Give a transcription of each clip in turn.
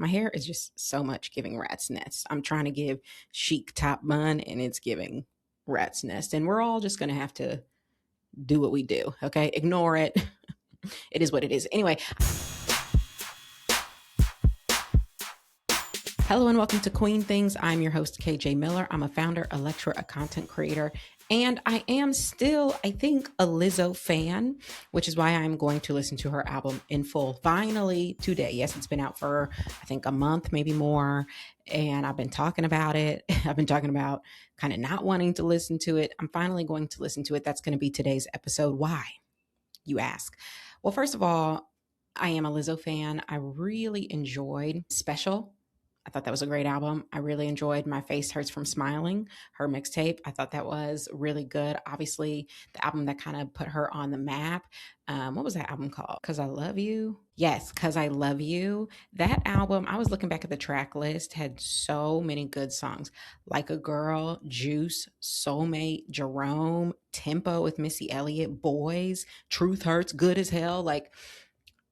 My hair is just so much giving rat's nest. I'm trying to give chic top bun and it's giving rat's nest. And we're all just going to have to do what we do. Okay. Ignore it. It is what it is. Anyway, hello and welcome to Queen Things. I'm your host, KJ Miller. I'm a founder, a lecturer, a content creator, and I am still, I think, a Lizzo fan, which is why I'm going to listen to her album in full finally today. Yes, it's been out for, I think, a month, maybe more, and I've been talking about it. I've been talking about kind of not wanting to listen to it. I'm finally going to listen to it. That's going to be today's episode. Why, you ask? Well, first of all, I am a Lizzo fan. I really enjoyed Special. I thought that was a great album. I really enjoyed My Face Hurts from Smiling, her mixtape. I thought that was really good. Obviously, the album that kind of put her on the map. What was that album called? 'Cause I Love You? Yes, 'Cause I Love You. That album, I was looking back at the track list, had so many good songs. Like a Girl, Juice, Soulmate, Jerome, Tempo with Missy Elliott, Boys, Truth Hurts, Good as Hell. Like,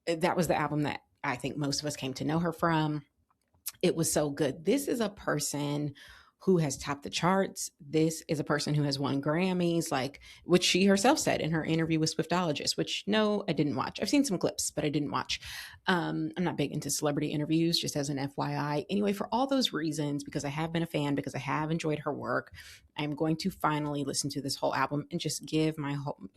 that was the album that I think most of us came to know her from. It was so good. This is a person who has topped the charts. This is a person who has won Grammys, like, which she herself said in her interview with Swiftologist, which no, I didn't watch. I've seen some clips, but I didn't watch. I'm not big into celebrity interviews, just as an FYI. Anyway, for all those reasons, because I have been a fan, because I have enjoyed her work, I'm going to finally listen to this whole album and just give my whole,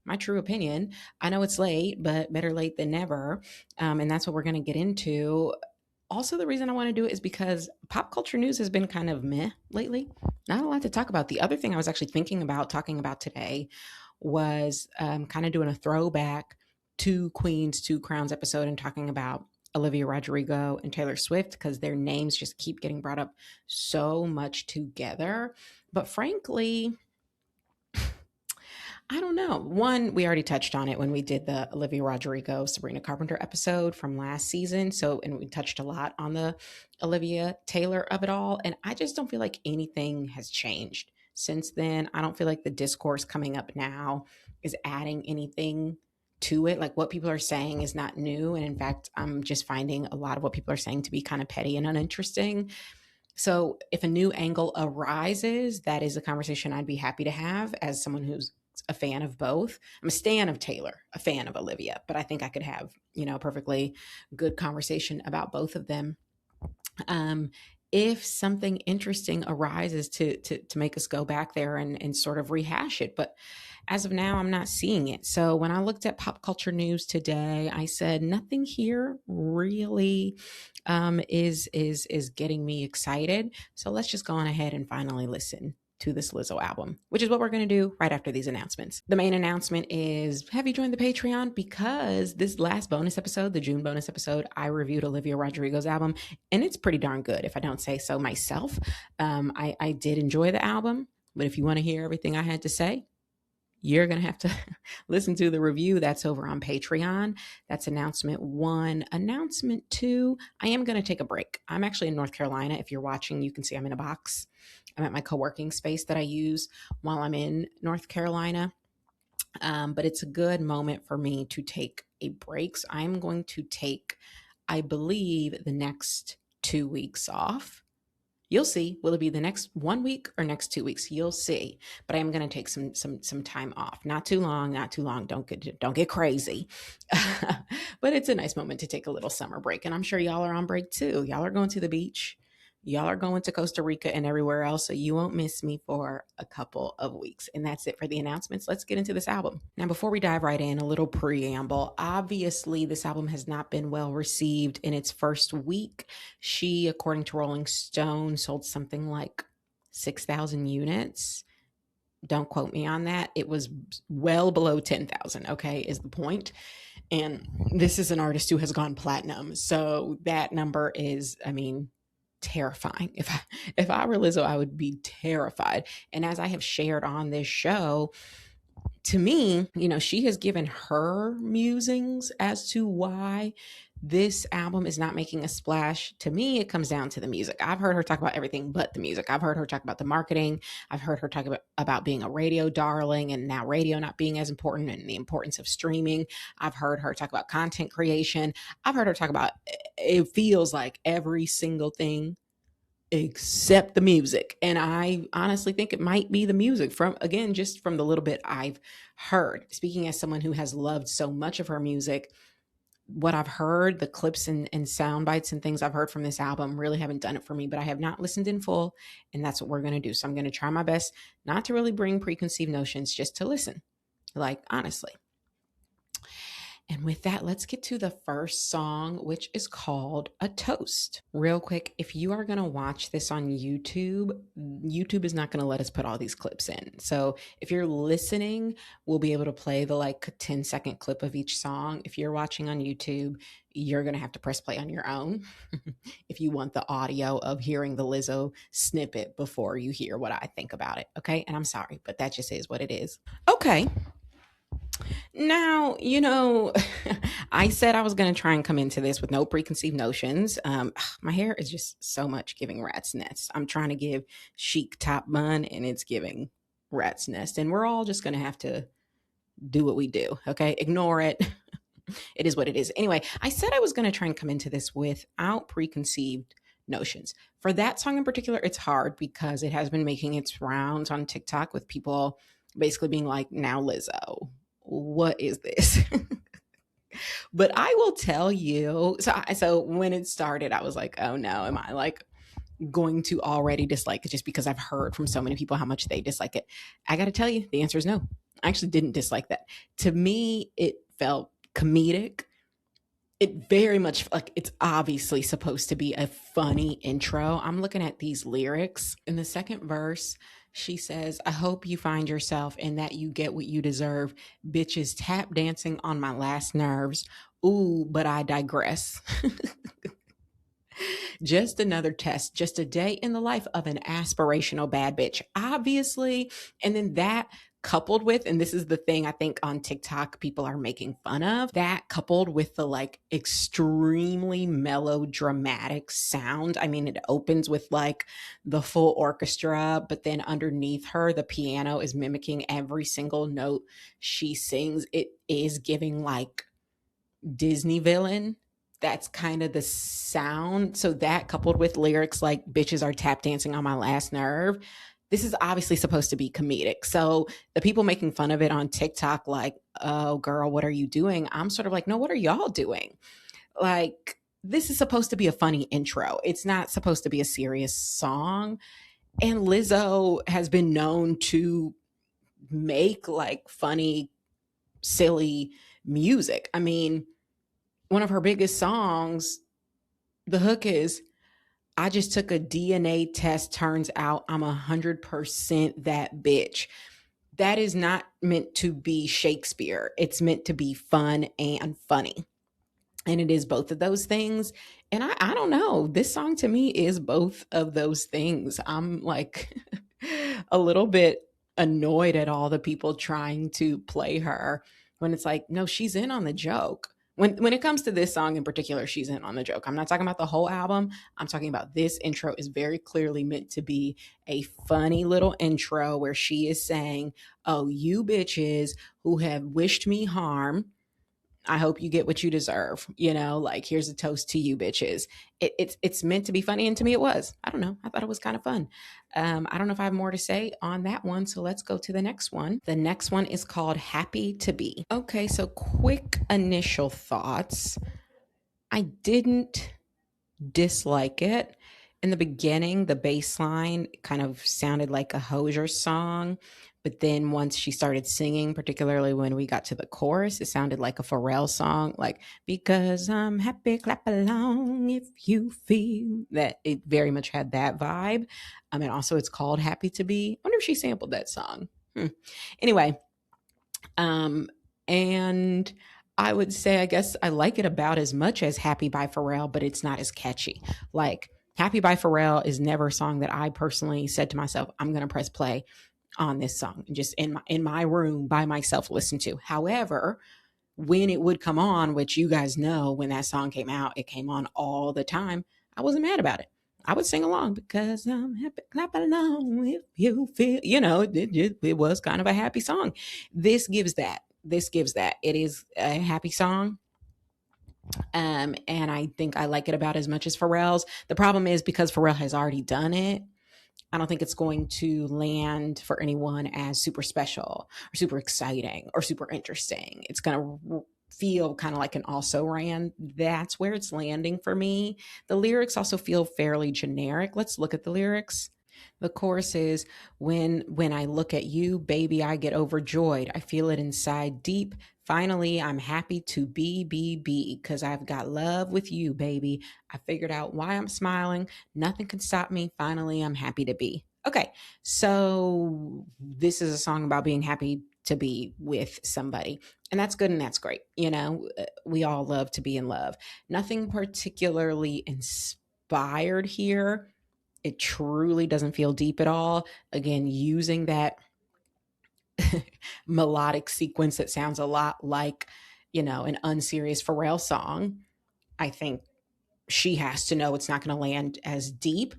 my true opinion. I know it's late, but better late than never. And that's what we're going to get into. Also, the reason I want to do it is because pop culture news has been kind of meh lately. Not a lot to talk about. The other thing I was actually thinking about talking about today was kind of doing a throwback to Queen's Two Crowns episode and talking about Olivia Rodrigo and Taylor Swift, because their names just keep getting brought up so much together. But frankly, I don't know. One, we already touched on it when we did the Olivia Rodrigo, Sabrina Carpenter episode from last season. And we touched a lot on the Olivia Taylor of it all. And I just don't feel like anything has changed since then. I don't feel like the discourse coming up now is adding anything to it. Like, what people are saying is not new. And in fact, I'm just finding a lot of what people are saying to be kind of petty and uninteresting. So if a new angle arises, that is a conversation I'd be happy to have as someone who's a fan of both. I'm a stan of Taylor, a fan of Olivia, but I think I could have, a perfectly good conversation about both of them. If something interesting arises to make us go back there and sort of rehash it. But as of now, I'm not seeing it. So when I looked at pop culture news today, I said nothing here really is getting me excited. So let's just go on ahead and finally listen to this Lizzo album, which is what we're going to do right after these announcements. The main announcement is, have you joined the Patreon? Because this last bonus episode, the June bonus episode, I reviewed Olivia Rodrigo's album, and it's pretty darn good, if I don't say so myself. I did enjoy the album, but if you want to hear everything I had to say, you're going to have to listen to the review. That's over on Patreon. That's announcement one. Announcement two, I am going to take a break. I'm actually in North Carolina. If you're watching, you can see I'm in a box. I'm at my co-working space that I use while I'm in North Carolina. But it's a good moment for me to take a break. So I'm going to take, I believe, the next 2 weeks off. You'll see. Will it be the next 1 week or next 2 weeks? You'll see. But I am going to take some time off. Not too long. Don't get crazy. But it's a nice moment to take a little summer break. And I'm sure y'all are on break too. Y'all are going to the beach. Y'all are going to Costa Rica and everywhere else, so you won't miss me for a couple of weeks. And that's it for the announcements. Let's get into this album. Now, before we dive right in, a little preamble. Obviously, this album has not been well received in its first week. She, according to Rolling Stone, sold something like 6,000 units. Don't quote me on that. It was well below 10,000, okay, is the point. And this is an artist who has gone platinum. So that number is, terrifying. If I were Lizzo, I would be terrified. And as I have shared on this show, to me, she has given her musings as to why this album is not making a splash. To me, it comes down to the music. I've heard her talk about everything but the music. I've heard her talk about the marketing. I've heard her talk about being a radio darling and now radio not being as important and the importance of streaming. I've heard her talk about content creation. I've heard her talk about, it feels like, every single thing except the music. And I honestly think it might be the music, from, again, just from the little bit I've heard. Speaking as someone who has loved so much of her music, what I've heard, the clips and sound bites and things I've heard from this album really haven't done it for me, but I have not listened in full. And that's what we're going to do. So I'm going to try my best not to really bring preconceived notions, just to listen, like, honestly. And with that, let's get to the first song, which is called A Toast. Real quick, if you are going to watch this on YouTube, YouTube is not going to let us put all these clips in. So if you're listening, we'll be able to play the like 10-second clip of each song. If you're watching on YouTube, you're going to have to press play on your own if you want the audio of hearing the Lizzo snippet before you hear what I think about it. Okay. And I'm sorry, but that just is what it is. Okay. Now, I said I was going to try and come into this with no preconceived notions. My hair is just so much giving rat's nest. I'm trying to give chic top bun and it's giving rat's nest. And we're all just going to have to do what we do. Okay. Ignore it. It is what it is. Anyway, I said I was going to try and come into this without preconceived notions. For that song in particular, it's hard because it has been making its rounds on TikTok with people basically being like, now Lizzo, what is this? But I will tell you, so when it started, I was like, oh no, am I like going to already dislike it just because I've heard from so many people how much they dislike it? I got to tell you, the answer is no. I actually didn't dislike that. To me, it felt comedic. It very much, like, it's obviously supposed to be a funny intro. I'm looking at these lyrics. In the second verse, she says, I hope you find yourself and that you get what you deserve. Bitches tap dancing on my last nerves. Ooh, but I digress. Just another test, just a day in the life of an aspirational bad bitch, obviously. And then that coupled with, and this is the thing I think on TikTok people are making fun of, that coupled with the like extremely melodramatic sound. I mean, it opens with like the full orchestra, but then underneath her, the piano is mimicking every single note she sings. It is giving like Disney villain. That's kind of the sound. So that coupled with lyrics like bitches are tap dancing on my last nerve, this is obviously supposed to be comedic. So the people making fun of it on TikTok, like, oh girl, what are you doing? I'm sort of like, no, what are y'all doing? Like, this is supposed to be a funny intro. It's not supposed to be a serious song. And Lizzo has been known to make like funny, silly music. I mean, one of her biggest songs, the hook is, I just took a DNA test. Turns out I'm 100% that bitch. That is not meant to be Shakespeare. It's meant to be fun and funny. And it is both of those things. And I don't know. This song to me is both of those things. I'm like a little bit annoyed at all the people trying to play her when it's like, no, she's in on the joke. When it comes to this song in particular, she's in on the joke. I'm not talking about the whole album. I'm talking about this intro is very clearly meant to be a funny little intro where she is saying, oh, you bitches who have wished me harm, I hope you get what you deserve. Like, here's a toast to you bitches. It's meant to be funny, and to me it was. I don't know. I thought it was kind of fun. I don't know if I have more to say on that one, so let's go to the next one. The next one is called Happy to Be. Okay, so quick initial thoughts. I didn't dislike it. In the beginning, the bass line kind of sounded like a Hosier song. But then once she started singing, particularly when we got to the chorus, it sounded like a Pharrell song, like, because I'm happy, clap along if you feel that. It very much had that vibe. And also it's called Happy to Be. I wonder if she sampled that song. Anyway, and I would say, I guess I like it about as much as Happy by Pharrell, but it's not as catchy. Like, Happy by Pharrell is never a song that I personally said to myself, I'm going to press play on this song and just in my room by myself listen to. However, when it would come on, which you guys know when that song came out, it came on all the time. I wasn't mad about it. I would sing along because I'm happy, clap along if you feel, it was kind of a happy song. This gives that. This gives that. It is a happy song. And I think I like it about as much as Pharrell's. The problem is because Pharrell has already done it, I don't think it's going to land for anyone as super special or super exciting or super interesting. It's going to feel kind of like an also ran. That's where it's landing for me. The lyrics also feel fairly generic. Let's look at the lyrics. The chorus is when I look at you, baby, I get overjoyed. I feel it inside deep. Finally, I'm happy to be because I've got love with you, baby. I figured out why I'm smiling. Nothing can stop me. Finally, I'm happy to be. Okay, so this is a song about being happy to be with somebody. And that's good and that's great. We all love to be in love. Nothing particularly inspired here. It truly doesn't feel deep at all. Again, using that melodic sequence that sounds a lot like, an unserious Pharrell song. I think she has to know it's not going to land as deep.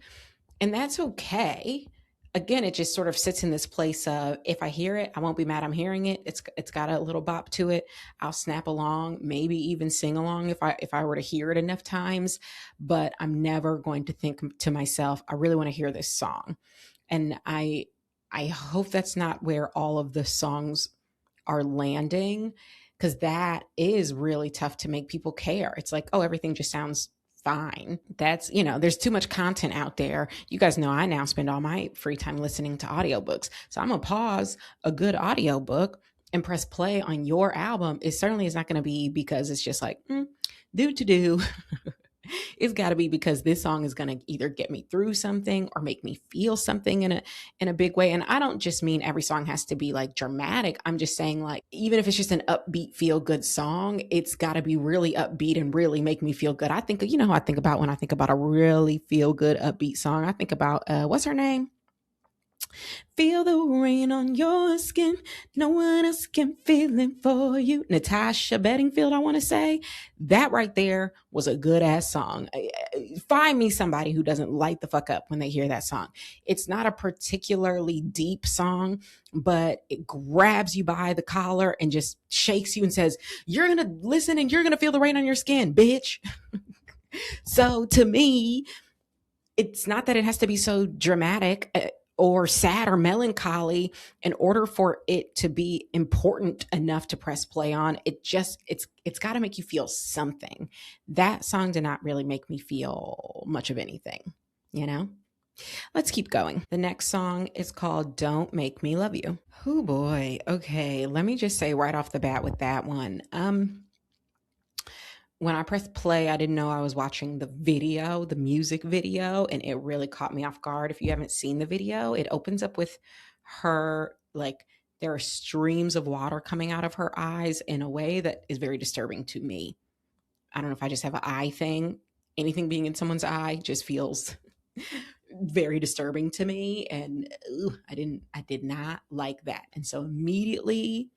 And that's okay. Again, it just sort of sits in this place of if I hear it, I won't be mad I'm hearing it. It's got a little bop to it. I'll snap along, maybe even sing along if I were to hear it enough times, but I'm never going to think to myself, I really want to hear this song. And I hope that's not where all of the songs are landing, because that is really tough to make people care. It's like, oh, everything just sounds fine. There's too much content out there. You guys know I now spend all my free time listening to audiobooks. So I'm going to pause a good audiobook and press play on your album. It certainly is not going to be because it's just like, do to do. It's got to be because this song is going to either get me through something or make me feel something in a big way. And I don't just mean every song has to be like dramatic. I'm just saying, like, even if it's just an upbeat feel good song, it's got to be really upbeat and really make me feel good. I think, who I think about when I think about a really feel good upbeat song? I think about what's her name? Feel the rain on your skin. No one else can feel it for you. Natasha Bedingfield, I want to say. That right there was a good ass song. Find me somebody who doesn't light the fuck up when they hear that song. It's not a particularly deep song, but it grabs you by the collar and just shakes you and says, you're going to listen and you're going to feel the rain on your skin, bitch. So to me, it's not that it has to be so dramatic or sad or melancholy in order for it to be important enough to press play on. It's got to make you feel something. That song did not really make me feel much of anything, Let's keep going. The next song is called Don't Make Me Love You. Oh boy. Okay, let me just say right off the bat with that one. When I pressed play, I didn't know I was watching the music video, and it really caught me off guard. If you haven't seen the video, it opens up with her, like, there are streams of water coming out of her eyes in a way that is very disturbing to me. I don't know if I just have an eye thing. Anything being in someone's eye just feels very disturbing to me. And I did not like that. And so immediately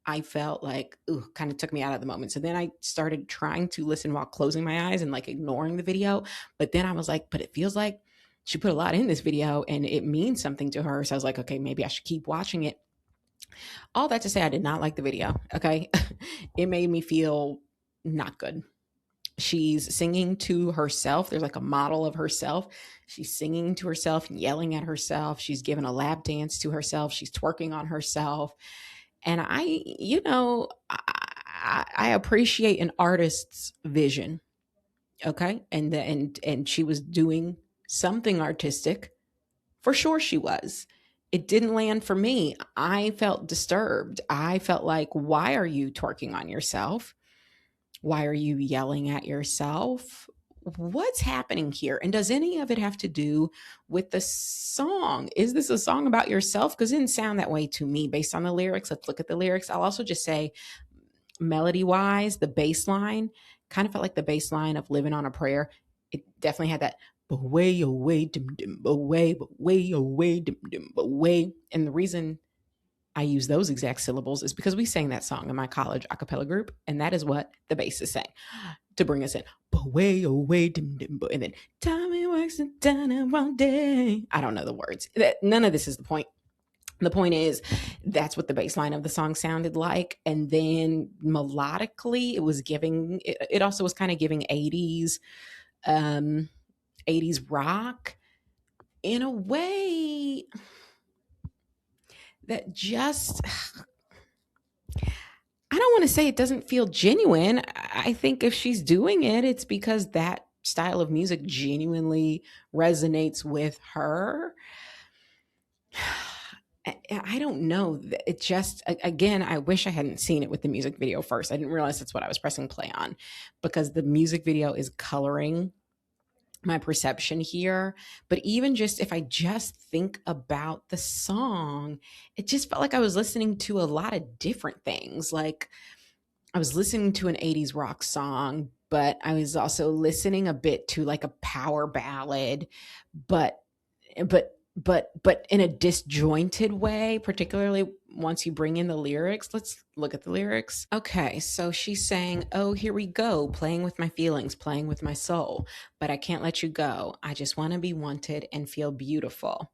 I felt like, kind of took me out of the moment. So then I started trying to listen while closing my eyes and like ignoring the video. But then I was like, but it feels like she put a lot in this video and it means something to her. So I was like, okay, maybe I should keep watching it. All that to say, I did not like the video. Okay. It made me feel not good. She's singing to herself. There's like a model of herself. She's singing to herself and yelling at herself. She's giving a lap dance to herself. She's twerking on herself. And I appreciate an artist's vision. Okay. And she was doing something artistic. For sure she was. It didn't land for me. I felt disturbed. I felt like, why are you twerking on yourself? Why are you yelling at yourself? What's happening here? And does any of it have to do with the song? Is this a song about yourself? Because it didn't sound that way to me based on the lyrics. Let's look at the lyrics. I'll also just say, melody wise, the bass line kind of felt like the bass line of Living on a Prayer. It definitely had that away, away, dim, dim, away, away, away, dim, dim, away. And the reason I use those exact syllables is because we sang that song in my college a cappella group, and that is what the bassist sang to bring us in. Away, away, dim, dim, and then Tommy works and done it one day. I don't know the words. None of this is the point. The point is, that's what the bass line of the song sounded like. And then melodically, it also was kind of giving 80s, 80s rock in a way that just, I don't want to say it doesn't feel genuine. I think if she's doing it, it's because that style of music genuinely resonates with her. I don't know. It just, again, I wish I hadn't seen it with the music video first. I didn't realize that's what I was pressing play on, because the music video is coloring my perception here. But even just if I just think about the song, it just felt like I was listening to a lot of different things. Like I was listening to an 80s rock song, but I was also listening a bit to like a power ballad, but but in a disjointed way, particularly once you bring in the lyrics. Let's look at the lyrics. Okay, so she's saying, oh, here we go, playing with my feelings, playing with my soul, but I can't let you go. I just want to be wanted and feel beautiful.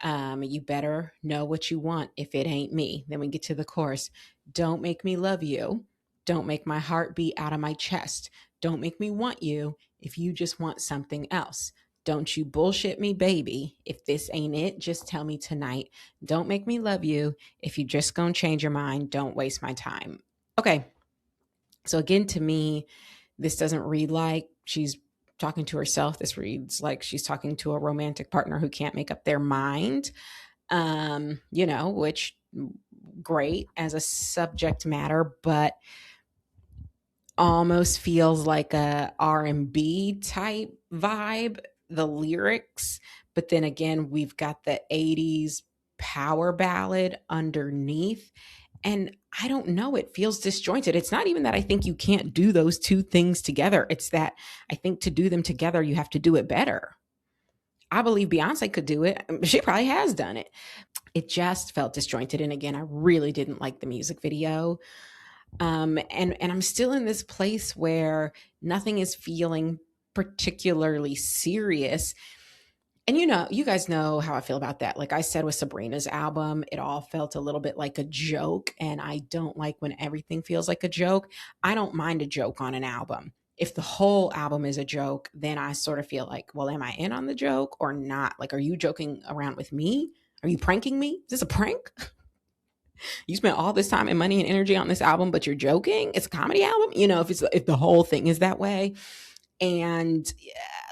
You better know what you want if it ain't me. Then we get to the chorus. Don't make me love you. Don't make my heart beat out of my chest. Don't make me want you if you just want something else. Don't you bullshit me, baby. If this ain't it, just tell me tonight. Don't make me love you. If you just gonna change your mind, don't waste my time. Okay. So again, to me, this doesn't read like she's talking to herself. This reads like she's talking to a romantic partner who can't make up their mind. Which great as a subject matter, but almost feels like a R&B type vibe, the lyrics. But then again, we've got the 80s power ballad underneath. And I don't know, it feels disjointed. It's not even that I think you can't do those two things together. It's that I think to do them together, you have to do it better. I believe Beyonce could do it. She probably has done it. It just felt disjointed. And again, I really didn't like the music video. And I'm still in this place where nothing is feeling particularly serious. And you guys know how I feel about that. Like I said with Sabrina's album, it all felt a little bit like a joke. And I don't like when everything feels like a joke. I don't mind a joke on an album. If the whole album is a joke, then I sort of feel like, well, am I in on the joke or not? Like, are you joking around with me? Are you pranking me? Is this a prank? You spent all this time and money and energy on this album, but you're joking. It's a comedy album. If the whole thing is that way. And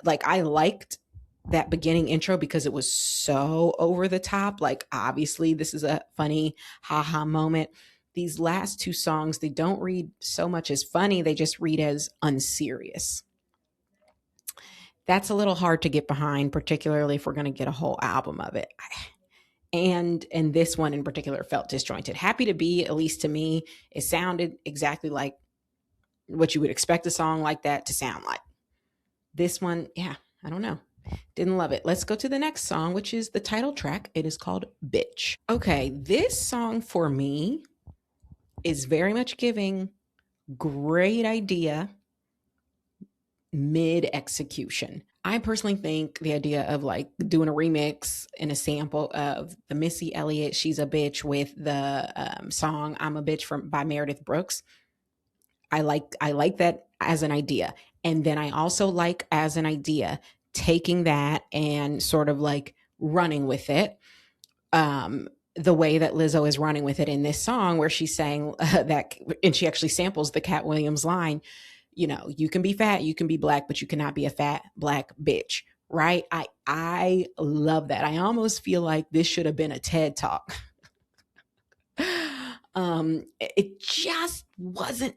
like, I liked that beginning intro because it was so over the top. Like, obviously this is a funny haha moment. These last two songs, they don't read so much as funny. They just read as unserious. That's a little hard to get behind, particularly if we're going to get a whole album of it. And this one in particular felt disjointed. Happy to Be, at least to me, it sounded exactly like what you would expect a song like that to sound like. This one, yeah, I don't know. Didn't love it. Let's go to the next song, which is the title track. It is called Bitch. Okay, this song for me is very much giving great idea, mid execution. I personally think the idea of like doing a remix and a sample of the Missy Elliott "She's a Bitch" with the song "I'm a Bitch" by Meredith Brooks. I like that as an idea, and then I also like as an idea taking that and sort of like running with it. The way that Lizzo is running with it in this song, where she's saying that, and she actually samples the Cat Williams line, you can be fat, you can be black, but you cannot be a fat black bitch, right? I love that. I almost feel like this should have been a TED Talk. It just wasn't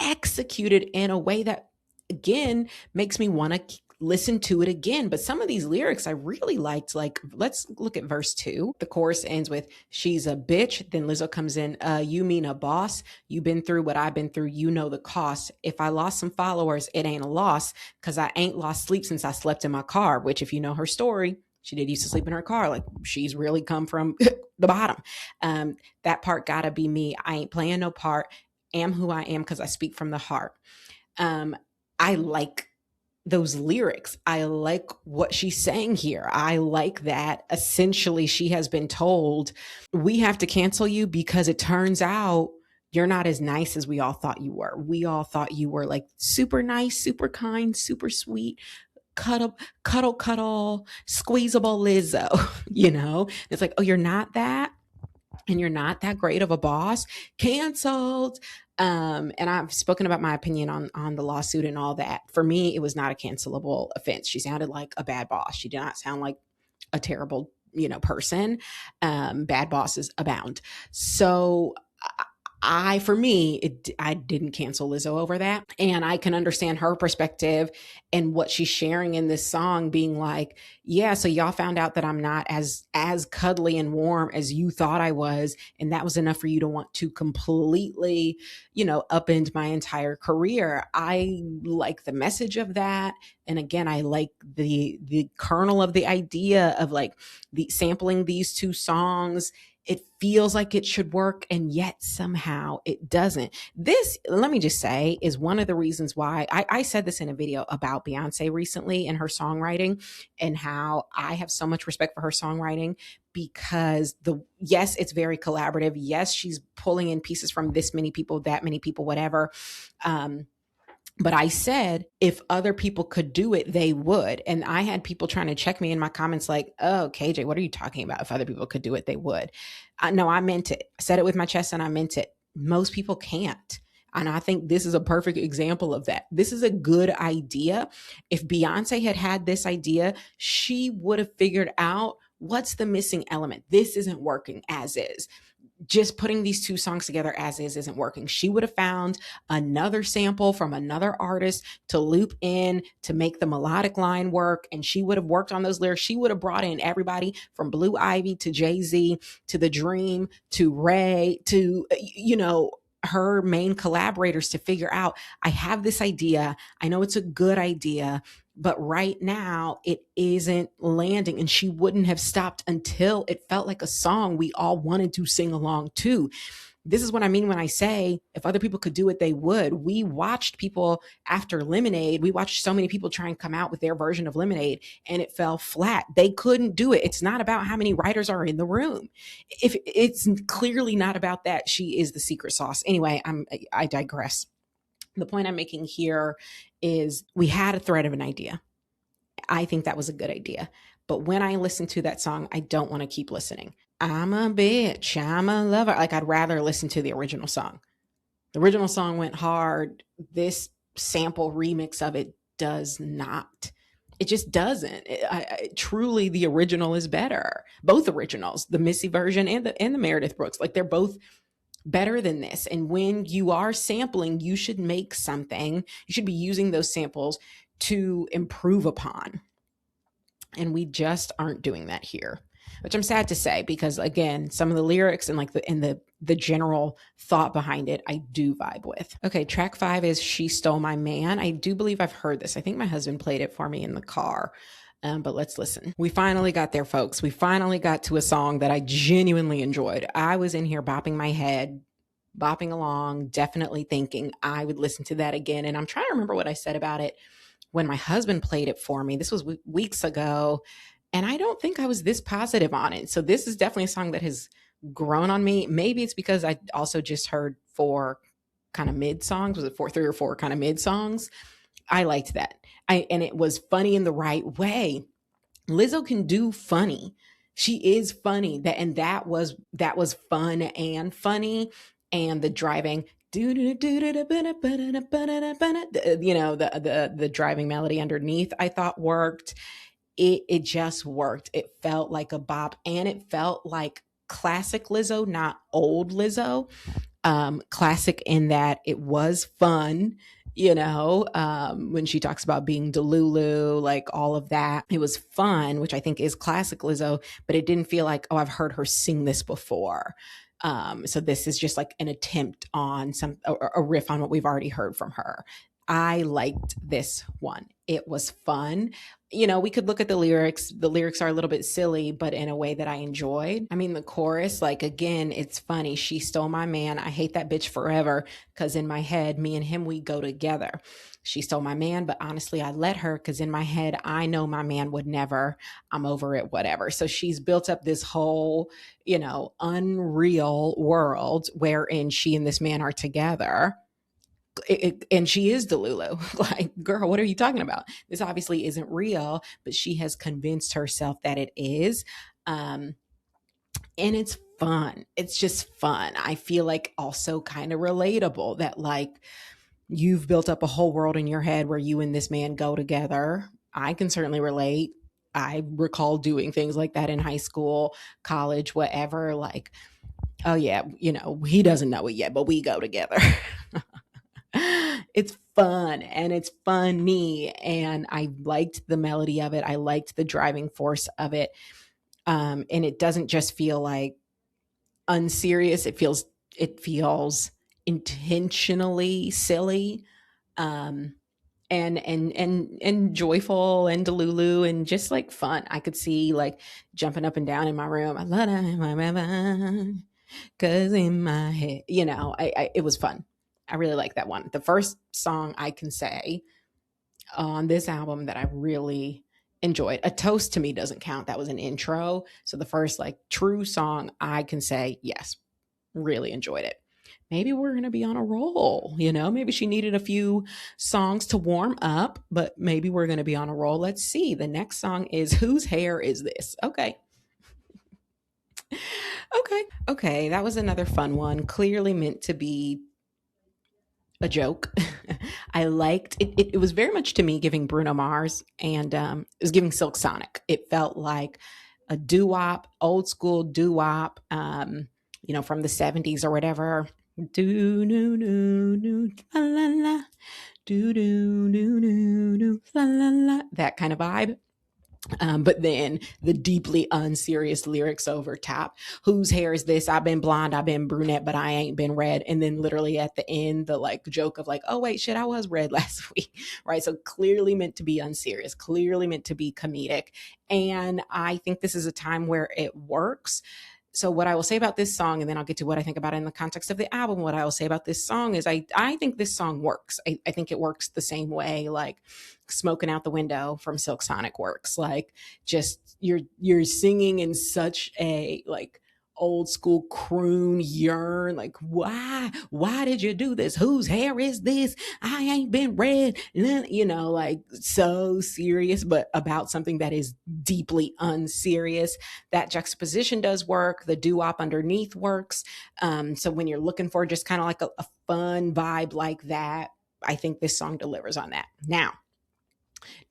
executed in a way that, again, makes me want to listen to it again. But some of these lyrics I really liked. Like, let's look at verse 2. The chorus ends with "She's a bitch." Then Lizzo comes in, "You mean a boss? You been through what I've been through. You know the cost. If I lost some followers, it ain't a loss, because I ain't lost sleep since I slept in my car." Which, if you know her story, She did used to sleep in her car. Like, she's really come from the bottom. That part gotta be me. I ain't playing no part. Am who I am because I speak from the heart. Um, I like those lyrics. I like what she's saying here. I like that essentially she has been told, we have to cancel you because it turns out you're not as nice as we all thought you were. We all thought you were like super nice, super kind, super sweet, cuddle, cuddle, cuddle, squeezable Lizzo, you know? It's like, oh, you're not that? And you're not that great of a boss? Canceled. And I've spoken about my opinion on the lawsuit and all that. For me, it was not a cancelable offense. She sounded like a bad boss. She did not sound like a terrible, person. Bad bosses abound. So for me, I didn't cancel Lizzo over that. And I can understand her perspective and what she's sharing in this song being like, yeah, so y'all found out that I'm not as cuddly and warm as you thought I was. And that was enough for you to want to completely, upend my entire career. I like the message of that. And again, I like the kernel of the idea of like the sampling these two songs. It feels like it should work, and yet somehow it doesn't. This, let me just say, is one of the reasons why I said this in a video about Beyonce recently and her songwriting, and how I have so much respect for her songwriting, because yes, it's very collaborative. Yes, she's pulling in pieces from this many people, that many people, whatever. But I said, if other people could do it, they would. And I had people trying to check me in my comments like, oh, KJ, what are you talking about? If other people could do it, they would. No, I meant it. I said it with my chest and I meant it. Most people can't. And I think this is a perfect example of that. This is a good idea. If Beyonce had had this idea, she would have figured out what's the missing element. This isn't working as is. Just putting these two songs together as is isn't working. She would have found another sample from another artist to loop in to make the melodic line work. And she would have worked on those lyrics. She would have brought in everybody from Blue Ivy to Jay-Z to The Dream to Ray to, her main collaborators to figure out, I have this idea. I know it's a good idea, but right now it isn't landing. And she wouldn't have stopped until it felt like a song we all wanted to sing along to. This is what I mean when I say, if other people could do it, they would. We watched people after Lemonade. We watched so many people try and come out with their version of Lemonade, and it fell flat. They couldn't do it. It's not about how many writers are in the room. If it's clearly not about that, she is the secret sauce. Anyway, I digress. The point I'm making here is we had a thread of an idea. I think that was a good idea. But when I listen to that song, I don't want to keep listening. I'm a bitch, I'm a lover. Like, I'd rather listen to the original song. The original song went hard. This sample remix of it does not. It just doesn't. Truly, the original is better. Both originals, the Missy version and the Meredith Brooks, like, they're both better than this. And when you are sampling, you should make something. You should be using those samples to improve upon. And we just aren't doing that here, which I'm sad to say, because again, some of the lyrics and like the general thought behind it, I do vibe with. Okay, track 5 is She Stole My Man. I do believe I've heard this. I think my husband played it for me in the car. But let's listen. We finally got there, folks. We finally got to a song that I genuinely enjoyed. I was in here bopping my head, bopping along, definitely thinking I would listen to that again. And I'm trying to remember what I said about it when my husband played it for me. This was weeks ago, and I don't think I was this positive on it. So this is definitely a song that has grown on me. Maybe it's because I also just heard 4 kind of mid songs. Was it 3 or 4 kind of mid songs? I liked that. And it was funny in the right way. Lizzo can do funny. She is funny. That was fun and funny. And the driving, the driving melody underneath, I thought worked. It just worked. It felt like a bop, and it felt like classic Lizzo, not old Lizzo. Classic in that it was fun, when she talks about being Delulu, like all of that. It was fun, which I think is classic Lizzo, but it didn't feel like, oh, I've heard her sing this before. So this is just like an attempt on a riff on what we've already heard from her. I liked this one. It was fun. we could look at the lyrics. The lyrics are a little bit silly, but in a way that I enjoyed. I mean, the chorus, like, again, it's funny. She stole my man. I hate that bitch forever. Cause in my head, me and him, we go together. She stole my man, but honestly, I let her because in my head, I know my man would never. I'm over it, whatever. So she's built up this whole, unreal world wherein she and this man are together. And she is Delulu. Like, girl, what are you talking about? This obviously isn't real, but she has convinced herself that it is. Um, and it's fun. It's just fun. I feel like also kind of relatable that, like, you've built up a whole world in your head where you and this man go together. I can certainly relate. I recall doing things like that in high school, college, whatever. Like, oh, yeah, he doesn't know it yet, but we go together. It's fun and it's funny. And I liked the melody of it. I liked the driving force of it. And it doesn't just feel like unserious. It feels intentionally silly. Um, and joyful and delulu and just like fun. I could see like jumping up and down in my room. I love that in my mind, cause in my head, it was fun. I really like that one. The first song I can say on this album that I really enjoyed. A Toast to Me doesn't count. That was an intro. So the first like true song I can say, yes, really enjoyed it. Maybe we're going to be on a roll, maybe she needed a few songs to warm up, but maybe we're going to be on a roll. Let's see. The next song is Whose Hair Is This? Okay. Okay. Okay. That was another fun one. Clearly meant to be a joke. I liked it, it. It was very much to me giving Bruno Mars and it was giving Silk Sonic. It felt like a doo wop, old school doo wop, from the 70s or whatever. Do do do do la la la, do do do do do la la la, that kind of vibe. But then the deeply unserious lyrics over top. Whose hair is this? I've been blonde, I've been brunette, but I ain't been red. And then literally at the end, the like joke of like, oh wait, shit, I was red last week, right? So clearly meant to be unserious, clearly meant to be comedic. And I think this is a time where it works. So what I will say about this song, and then I'll get to what I think about it in the context of the album. What I will say about this song is I think this song works. I think it works the same way like Smoking Out the Window from Silk Sonic works. Like just you're singing in such a like old school croon yearn, like why did you do this? Whose hair is this? I ain't been red, like so serious, but about something that is deeply unserious. That juxtaposition does work. The doo-wop underneath works. So when you're looking for just kind of like a fun vibe like that, I think this song delivers on that. Now,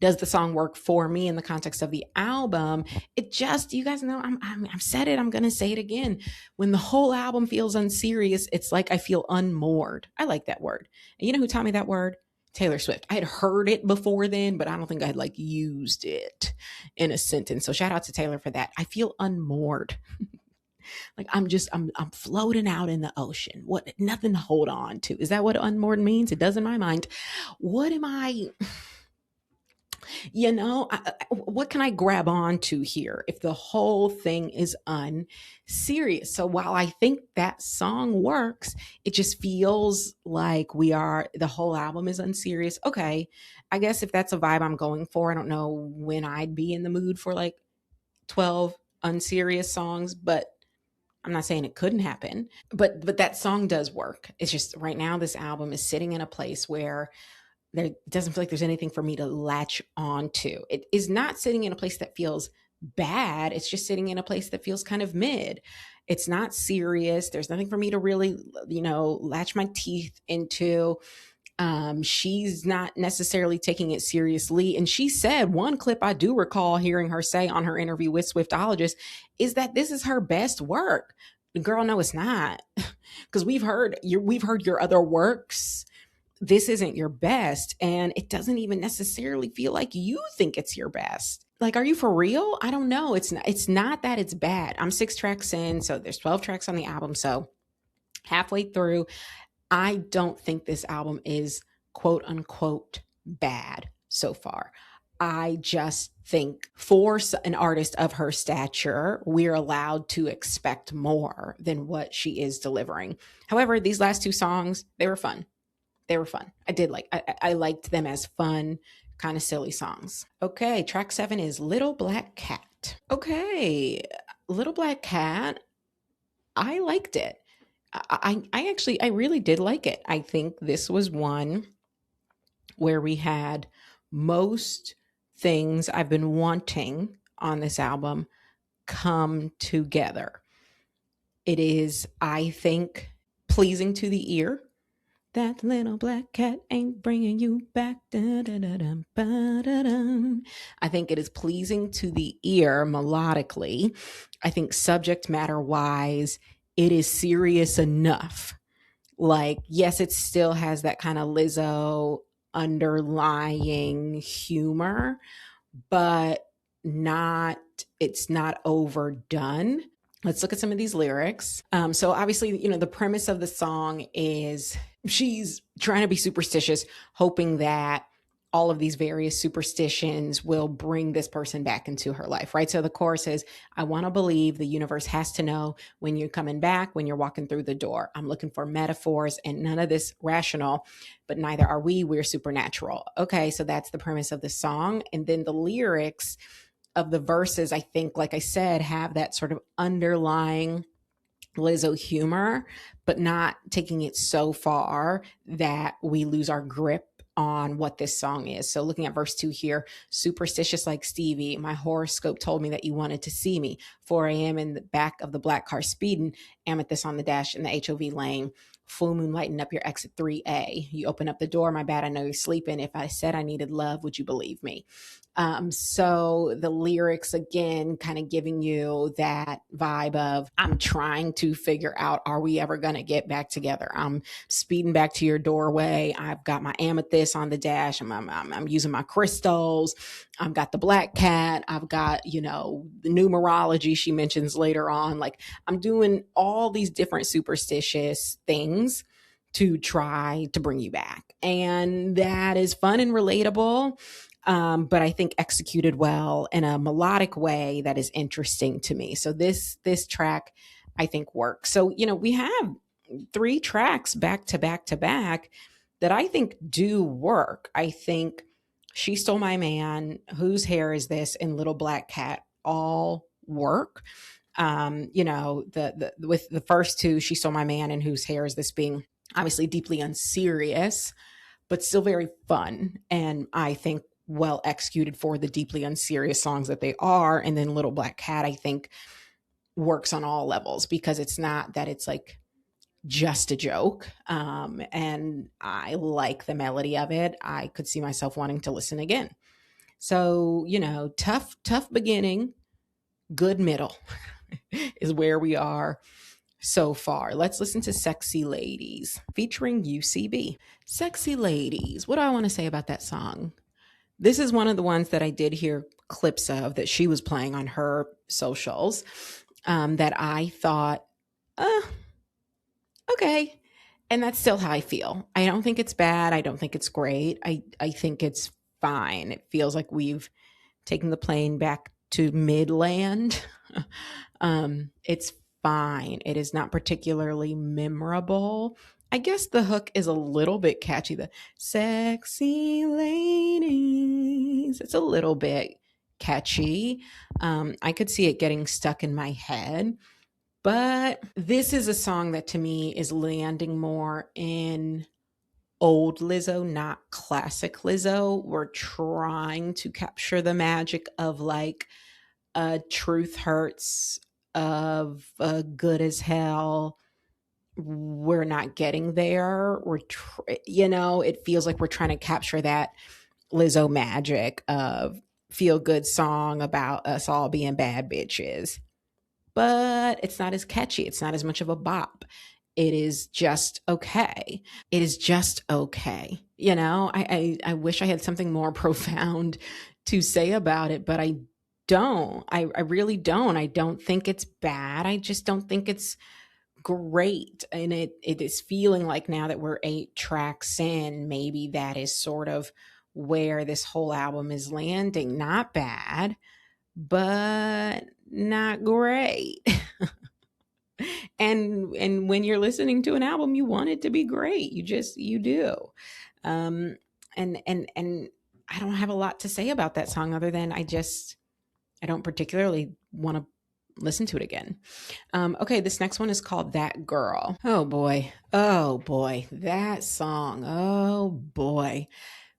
does the song work for me in the context of the album? It just, you guys know, I've said it, I'm going to say it again. When the whole album feels unserious, it's like I feel unmoored. I like that word. And you know who taught me that word? Taylor Swift. I had heard it before then, but I don't think I had like used it in a sentence. So shout out to Taylor for that. I feel unmoored. Like I'm floating out in the ocean. What, nothing to hold on to. Is that what unmoored means? It does in my mind. What am I? What can I grab on to here if the whole thing is unserious? So while I think that song works, it just feels like the whole album is unserious. Okay, I guess if that's a vibe I'm going for, I don't know when I'd be in the mood for like 12 unserious songs, but I'm not saying it couldn't happen. But that song does work. It's just right now this album is sitting in a place where there doesn't feel like there's anything for me to latch on to. It is not sitting in a place that feels bad. It's just sitting in a place that feels kind of mid. It's not serious. There's nothing for me to really, latch my teeth into. She's not necessarily taking it seriously. And she said one clip I do recall hearing her say on her interview with Swiftologist is that this is her best work. Girl, no, it's not. Because we've heard your other works. This isn't your best, and it doesn't even necessarily feel like you think it's your best. Like, are you for real? I don't know. It's not that it's bad. I'm 6 tracks in, so there's 12 tracks on the album. So halfway through, I don't think this album is quote unquote bad so far. I just think for an artist of her stature, we're allowed to expect more than what she is delivering. However, these last two songs, they were fun. They were fun. I liked them as fun, kind of silly songs. Okay, track 7 is Little Black Cat. Okay, Little Black Cat, I liked it. I actually, I really did like it. I think this was one where we had most things I've been wanting on this album come together. It is, I think, pleasing to the ear. That little black cat ain't bringing you back. Da, da, da, da, ba, da, da. I think it is pleasing to the ear melodically. I think subject matter wise, it is serious enough. Like, yes, it still has that kind of Lizzo underlying humor, but not, it's not overdone. Let's look at some of these lyrics. So obviously, the premise of the song is she's trying to be superstitious, hoping that all of these various superstitions will bring this person back into her life, right? So the chorus is, I want to believe the universe has to know when you're coming back, when you're walking through the door. I'm looking for metaphors and none of this rational, but neither are we. We're supernatural. Okay, so that's the premise of the song. And then the lyrics of the verses, I think, like I said, have that sort of underlying Lizzo humor, but not taking it so far that we lose our grip on what this song is. So looking at verse 2 here, superstitious like Stevie, my horoscope told me that you wanted to see me. 4 a.m. in the back of the black car speeding, amethyst on the dash in the HOV lane. Full moon lighting up your exit 3A. You open up the door, my bad, I know you're sleeping. If I said I needed love, would you believe me? So the lyrics, again, kind of giving you that vibe of, I'm trying to figure out, are we ever going to get back together? I'm speeding back to your doorway. I've got my amethyst on the dash. I'm using my crystals. I've got the black cat. I've got, the numerology she mentions later on. Like, I'm doing all these different superstitious things to try to bring you back. And that is fun and relatable. But I think executed well in a melodic way that is interesting to me. So this track, I think, works. So, we have 3 tracks back to back to back that I think do work. I think She Stole My Man, Whose Hair Is This, and Little Black Cat all work. The with the first two, She Stole My Man and Whose Hair Is This, being obviously deeply unserious, but still very fun. And I think well executed for the deeply unserious songs that they are. And then Little Black Cat, I think, works on all levels because it's not that it's like just a joke. And I like the melody of it. I could see myself wanting to listen again. So, tough beginning, good middle is where we are so far. Let's listen to Sexy Ladies featuring UCB. Sexy Ladies. What do I want to say about that song? This is one of the ones that I did hear clips of that she was playing on her socials, that I thought, okay. And that's still how I feel. I don't think it's bad. I don't think it's great. I think it's fine. It feels like we've taken the plane back to midland. It's fine. It is not particularly memorable. I guess the hook is a little bit catchy. The sexy ladies. It's a little bit catchy. I could see it getting stuck in my head. But this is a song that to me is landing more in old Lizzo, not classic Lizzo. We're trying to capture the magic of like Truth Hurts, of Good as Hell. We're not getting there. It feels like we're trying to capture that Lizzo magic of feel good song about us all being bad bitches. But it's not as catchy. It's not as much of a bop. It is just okay. It is just okay. I wish I had something more profound to say about it, but I don't. I really don't. I don't think it's bad. I just don't think it's great. And it is feeling like now that we're 8 tracks in, maybe that is sort of where this whole album is landing. Not bad, but not great. And when you're listening to an album, you want it to be great. You do. Um and I don't have a lot to say about that song other than I don't particularly want to listen to it again. Okay, this next one is called That Girl. Oh boy. Oh boy. That song. Oh boy.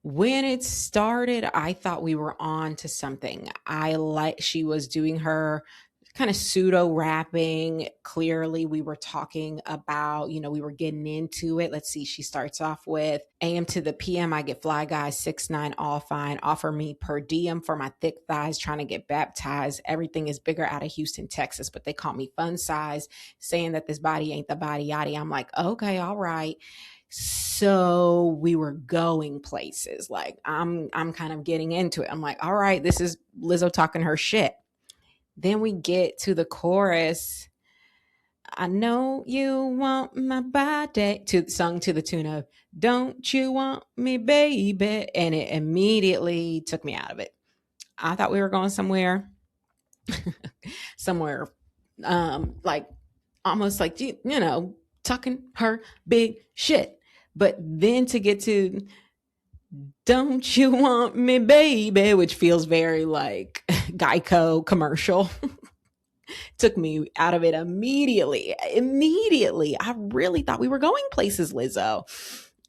When it started, I thought we were on to something. She was doing her kind of pseudo rapping. Clearly, we were talking about, we were getting into it. Let's see. She starts off with AM to the PM. I get fly guys, 6'9", all fine. Offer me per diem for my thick thighs, trying to get baptized. Everything is bigger out of Houston, Texas, but they call me fun size, saying that this body ain't the body yaddy. I'm like, okay, all right. So we were going places. Like I'm kind of getting into it. I'm like, all right, this is Lizzo talking her shit. Then we get to the chorus. I know you want my body, sung to the tune of Don't You Want Me, Baby? And it immediately took me out of it. I thought we were going somewhere like almost like, talking her big shit. But then to get to Don't You Want Me, Baby, which feels very like Geico commercial, took me out of it immediately. Immediately. I really thought we were going places, Lizzo.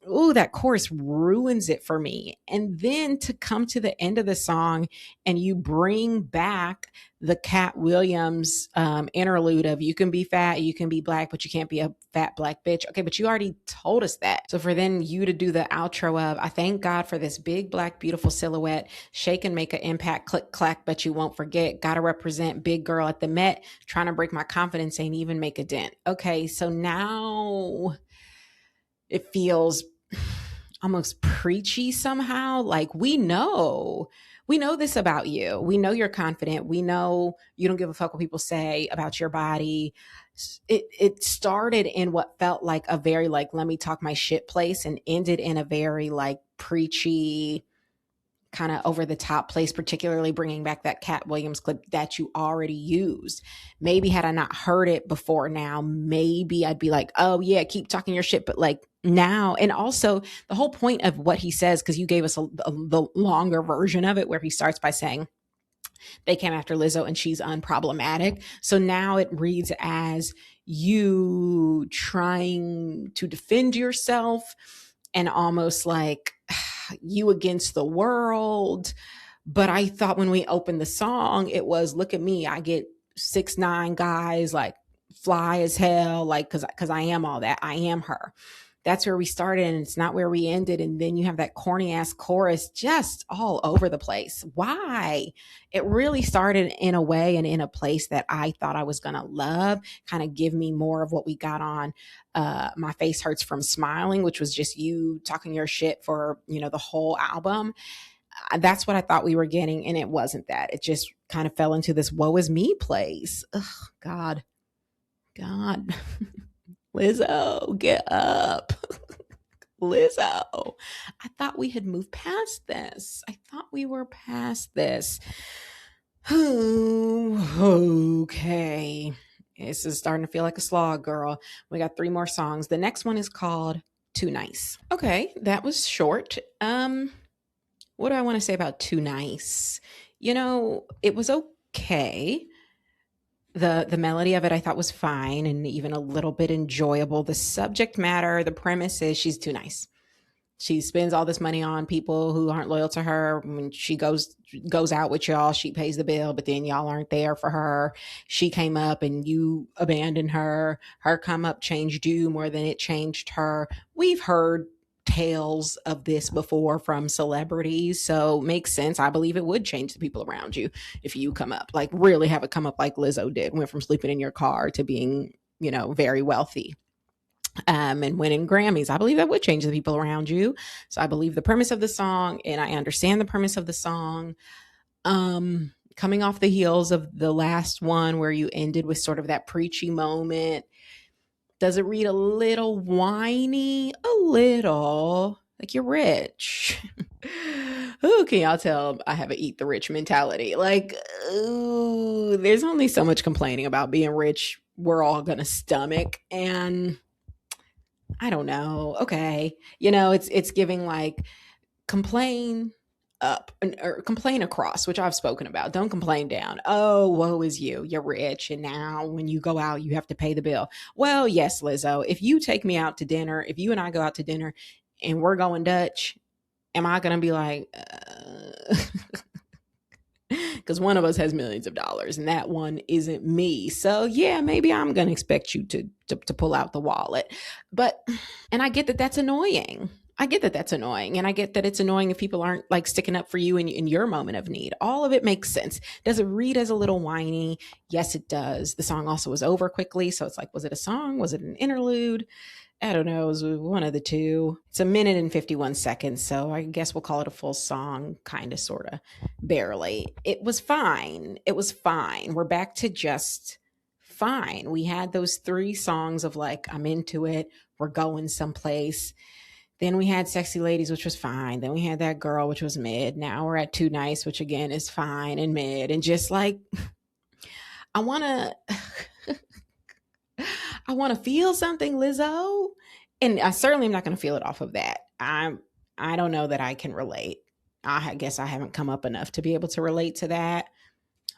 Ooh, that chorus ruins it for me. And then to come to the end of the song and you bring back the Cat Williams interlude of you can be fat, you can be black, but you can't be a fat black bitch. Okay, but you already told us that. So for then you to do the outro of I thank God for this big black beautiful silhouette, shake and make an impact, click clack, but you won't forget, gotta represent big girl at the Met, trying to break my confidence, ain't even make a dent. Okay, so now it feels almost preachy somehow. Like we know this about you. We know you're confident. We know you don't give a fuck what people say about your body. It started in what felt like a very like let me talk my shit place and ended in a very like preachy kind of over the top place, particularly bringing back that Cat Williams clip that you already used. Maybe had I not heard it before now, maybe I'd be like, oh yeah, keep talking your shit. But like now, and also the whole point of what he says, because you gave us the longer version of it where he starts by saying, they came after Lizzo and she's unproblematic. So now it reads as you trying to defend yourself and almost like you against the world. But I thought when we opened the song, it was look at me. I get 6'9" guys like fly as hell, like because I am all that. I am her. That's where we started and it's not where we ended. And then you have that corny ass chorus just all over the place. Why? It really started in a way and in a place that I thought I was going to love, kind of give me more of what we got on My Face Hurts from Smiling, which was just you talking your shit for, the whole album. That's what I thought we were getting. And it wasn't that. It just kind of fell into this woe is me place. Ugh, God. Lizzo, get up. Lizzo. I thought we had moved past this. I thought we were past this. Okay. This is starting to feel like a slog, girl. We got 3 more songs. The next one is called Too Nice. Okay, that was short. What do I want to say about Too Nice? It was okay. The melody of it I thought was fine and even a little bit enjoyable. The subject matter, the premise is she's too nice. She spends all this money on people who aren't loyal to her. When she goes out with y'all, she pays the bill, but then y'all aren't there for her. She came up and you abandoned her. Her come up changed you more than it changed her. We've heard tales of this before from celebrities, so makes sense. I believe it would change the people around you if you come up, like really have it come up like Lizzo did, went from sleeping in your car to being, very wealthy. And winning Grammys. I believe that would change the people around you. So I believe the premise of the song and I understand the premise of the song. Coming off the heels of the last one where you ended with sort of that preachy moment. Does it read a little whiny? A little. Like, you're rich. Who can y'all tell I have a eat the rich mentality? Like, ooh, there's only so much complaining about being rich we're all gonna stomach. And I don't know. Okay. It's giving like complain up or complain across, which I've spoken about. Don't complain down. Oh, woe is you. You're rich. And now when you go out, you have to pay the bill. Well, yes, Lizzo, if you take me out to dinner, if you and I go out to dinner and we're going Dutch, am I going to be like, because one of us has millions of dollars and that one isn't me. So yeah, maybe I'm going to expect you to pull out the wallet. But, and I get that that's annoying. I get that that's annoying. And I get that it's annoying if people aren't like sticking up for you in your moment of need. All of it makes sense. Does it read as a little whiny? Yes, it does. The song also was over quickly. So it's like, was it a song? Was it an interlude? I don't know. It was one of the two. It's a minute and 51 seconds. So I guess we'll call it a full song, kind of, sort of, barely. It was fine. It was fine. We're back to just fine. We had those three songs of like, I'm into it. We're going someplace. Then we had Sexy Ladies, which was fine. Then we had That Girl, which was mid. Now we're at Too Nice, which again is fine and mid. And just like, I want to. I want to feel something, Lizzo. And I certainly am not going to feel it off of that. I don't know that I can relate. I guess I haven't come up enough to be able to relate to that.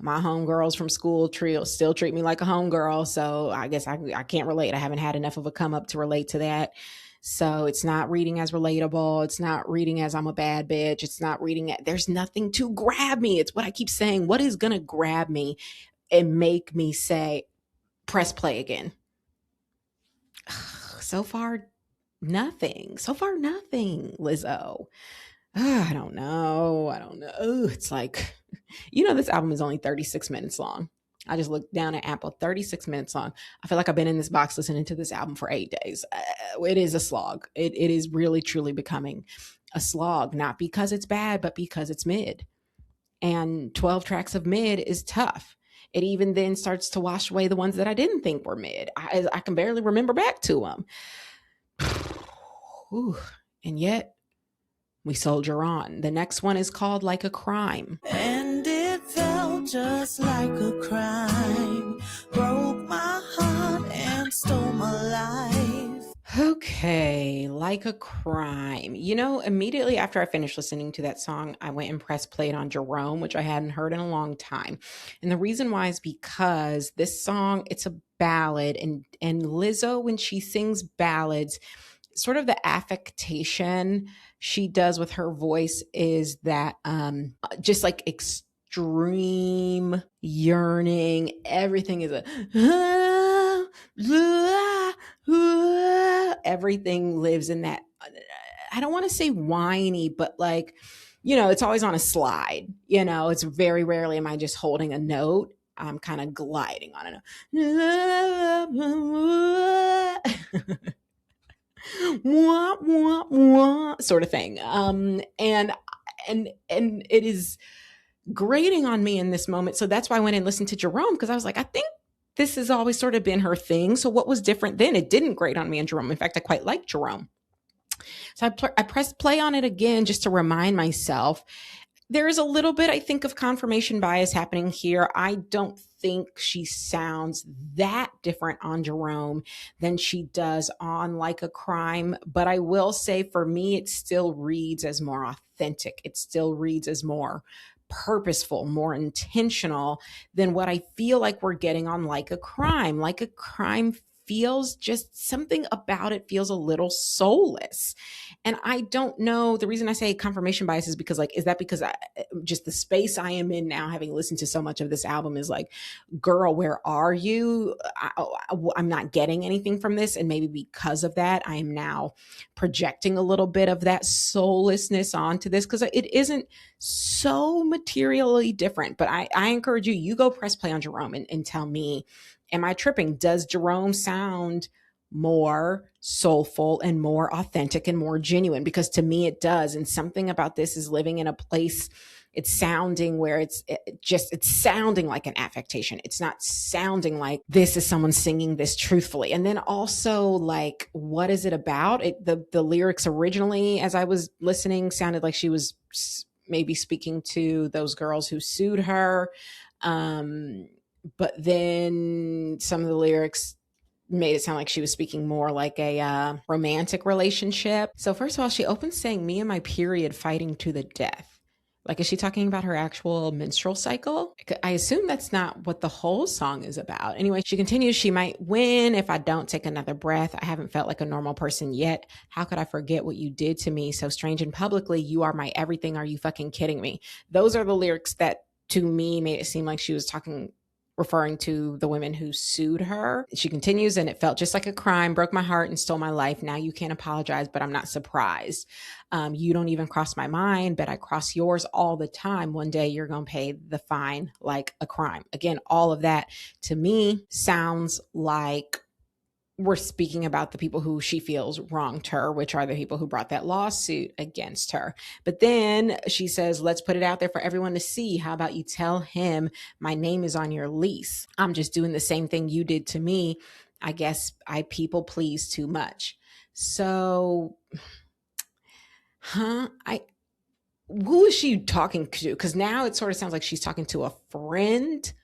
My homegirls from school still treat me like a homegirl. So I guess I can't relate. I haven't had enough of a come up to relate to that. So it's not reading as relatable. It's not reading as I'm a bad bitch. It's not reading there's nothing to grab me. It's what I keep saying. What is going to grab me and make me say, press play again? So far, nothing. So far, nothing, Lizzo. I don't know. It's like, this album is only 36 minutes long. I just looked down at Apple, 36 minutes long. I feel like I've been in this box listening to this album for 8 days. It is a slog. It is really, truly becoming a slog, not because it's bad, but because it's mid. And 12 tracks of mid is tough. It even then starts to wash away the ones that I didn't think were mid. I can barely remember back to them. And yet, we soldier on. The next one is called Like a Crime. And it felt just like a crime. Broke my heart and stole my life. Okay, Like a Crime. Immediately after I finished listening to that song, I went and pressed play on Jerome, which I hadn't heard in a long time. And the reason why is because this song, it's a ballad, and Lizzo, when she sings ballads, sort of the affectation she does with her voice is that just like extreme yearning. Everything is everything lives in that. I don't want to say whiny, but like, it's always on a slide. It's very rarely am I just holding a note. I'm kind of gliding on a note. Wah, wah, wah, sort of thing. And it is grating on me in this moment. So that's why I went and listened to Jerome, because I was like, I think this has always sort of been her thing. So what was different then? It didn't grate on me in Jerome. In fact, I quite like Jerome. So I pressed play on it again just to remind myself. There is a little bit, I think, of confirmation bias happening here. I don't think she sounds that different on Jerome than she does on Like a Crime. But I will say, for me, it still reads as more authentic. It still reads as more purposeful, more intentional than what I feel like we're getting on Like a Crime. Like a Crime feels just something about it feels a little soulless. And I don't know. The reason I say confirmation bias is because, like, is that because just the space I am in now, having listened to so much of this album, is like, girl, where are you? I'm not getting anything from this. And maybe because of that, I am now projecting a little bit of that soullessness onto this, because it isn't so materially different. But I encourage you go press play on Jerome and tell me, am I tripping? Does Jerome sound more soulful and more authentic and more genuine? Because to me it does. And something about this is living in a place, it's sounding where it's sounding like an affectation. It's not sounding like this is someone singing this truthfully. And then also, like, what is it about? The lyrics originally, as I was listening, sounded like she was maybe speaking to those girls who sued her. But then some of the lyrics made it sound like she was speaking more like a romantic relationship. So first of all, she opens saying, "Me and my period fighting to the death." Like, is she talking about her actual menstrual cycle? I assume that's not what the whole song is about. Anyway, she continues, "She might win if I don't take another breath. I haven't felt like a normal person yet. How could I forget what you did to me? So strange and publicly, you are my everything. Are you fucking kidding me?" Those are the lyrics that to me made it seem like she was referring to the women who sued her. She continues, "And it felt just like a crime, broke my heart and stole my life. Now you can't apologize, but I'm not surprised. You don't even cross my mind, but I cross yours all the time. One day you're going to pay the fine like a crime." Again, all of that to me sounds like we're speaking about the people who she feels wronged her, which are the people who brought that lawsuit against her. But then she says, "Let's put it out there for everyone to see. How about you tell him my name is on your lease? I'm just doing the same thing you did to me. I guess I people please too much." So, who is she talking to? Because now it sort of sounds like she's talking to a friend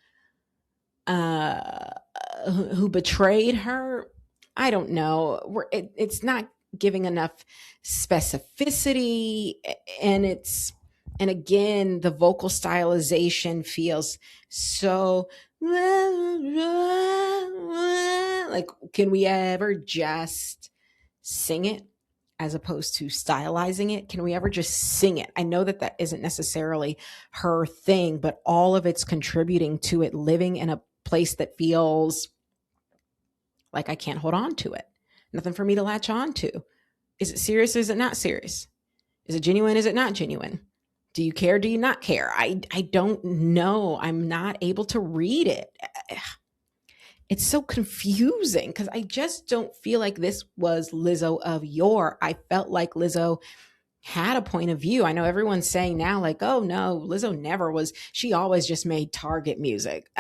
who betrayed her. I don't know. It's not giving enough specificity, and again, the vocal stylization feels so like, can we ever just sing it as opposed to stylizing it? Can we ever just sing it? I know that that isn't necessarily her thing, but all of it's contributing to it living in a place that feels like I can't hold on to it. Nothing for me to latch on to. Is it serious? Is it not serious? Is it genuine? Is it not genuine? Do you care? Do you not care? I don't know. I'm not able to read it. It's so confusing because I just don't feel like this was Lizzo of yore. I felt like Lizzo had a point of view. I know everyone's saying now, like, "Oh no, Lizzo never was. She always just made Target music."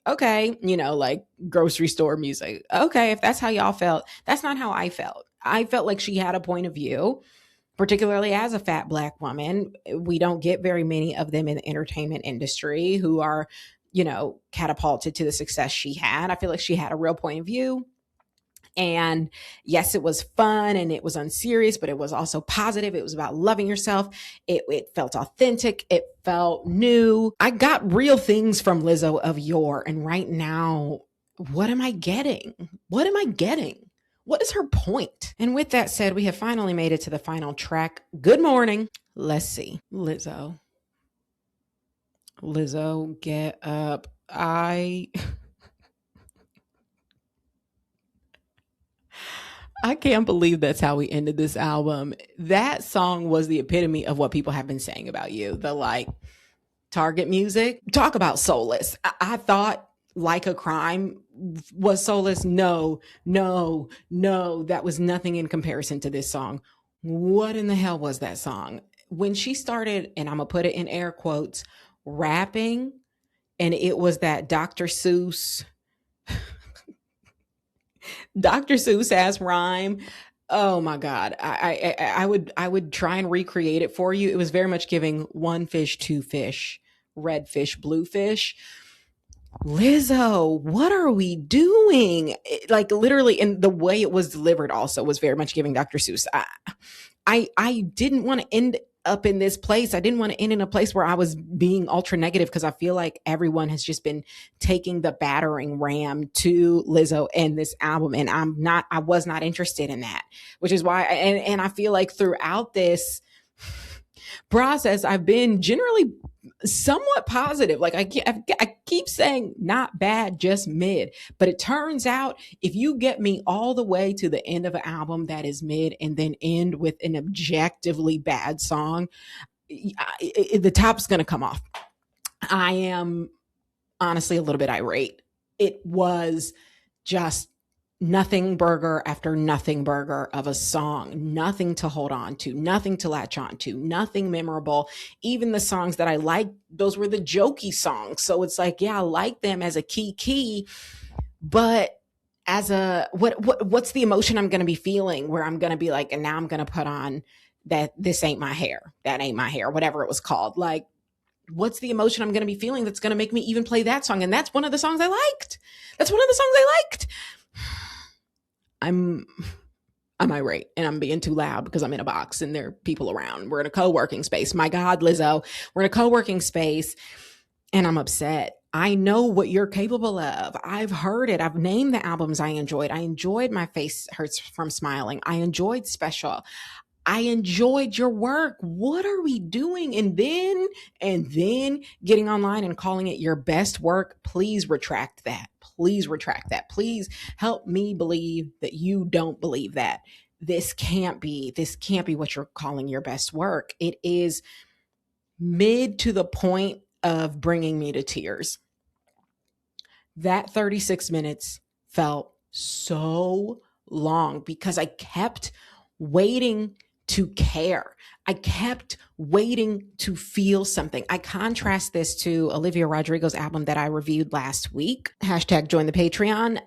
Okay, like grocery store music. Okay, if that's how y'all felt, that's not how I felt. I felt like she had a point of view, particularly as a fat Black woman. We don't get very many of them in the entertainment industry who are, catapulted to the success she had. I feel like she had a real point of view. And yes, it was fun and it was unserious, but it was also positive. It was about loving yourself. It felt authentic. It felt new. I got real things from Lizzo of yore. And right now, what am I getting? What am I getting? What is her point? And with that said, we have finally made it to the final track. Good morning. Let's see. Lizzo, get up. I can't believe that's how we ended this album. That song was the epitome of what people have been saying about you. The like Target music. Talk about soulless. I thought Like a Crime was soulless. No, no, no. That was nothing in comparison to this song. What in the hell was that song? When she started, and I'm going to put it in air quotes, rapping, and it was that Dr. Seuss ass rhyme. Oh my God. I would try and recreate it for you. It was very much giving one fish, two fish, red fish, blue fish. Lizzo, what are we doing? Like literally, and the way it was delivered also was very much giving Dr. Seuss. I didn't want to end up in this place. I didn't want to end in a place where I was being ultra negative because I feel like everyone has just been taking the battering ram to Lizzo and this album. And I was not interested in that, which is why, and I feel like throughout this process, I've been generally somewhat positive. Like I keep saying not bad, just mid. But it turns out if you get me all the way to the end of an album that is mid and then end with an objectively bad song, the top's going to come off. I am honestly a little bit irate. It was just nothing burger after nothing burger of a song, nothing to hold on to, nothing to latch on to, nothing memorable. Even the songs that I liked, those were the jokey songs. So it's like, yeah, I like them as a key, but as a what's the emotion I'm going to be feeling where I'm going to be like, and now I'm going to put on that this ain't my hair, that ain't my hair, whatever it was called. Like, what's the emotion I'm going to be feeling that's going to make me even play that song? And that's one of the songs I liked. That's one of the songs I liked. I'm irate and I'm being too loud because I'm in a box and there are people around. We're in a co-working space. My God, Lizzo, we're in a co-working space and I'm upset. I know what you're capable of. I've heard it. I've named the albums I enjoyed. I enjoyed My Face Hurts from Smiling. I enjoyed Special. I enjoyed your work. What are we doing? And then getting online and calling it your best work. Please retract that. Please retract that. Please help me believe that you don't believe that. This can't be what you're calling your best work. It is mid to the point of bringing me to tears. That 36 minutes felt so long because I kept waiting to care. I kept waiting to feel something. I contrast this to Olivia Rodrigo's album that I reviewed last week. Hashtag join the Patreon.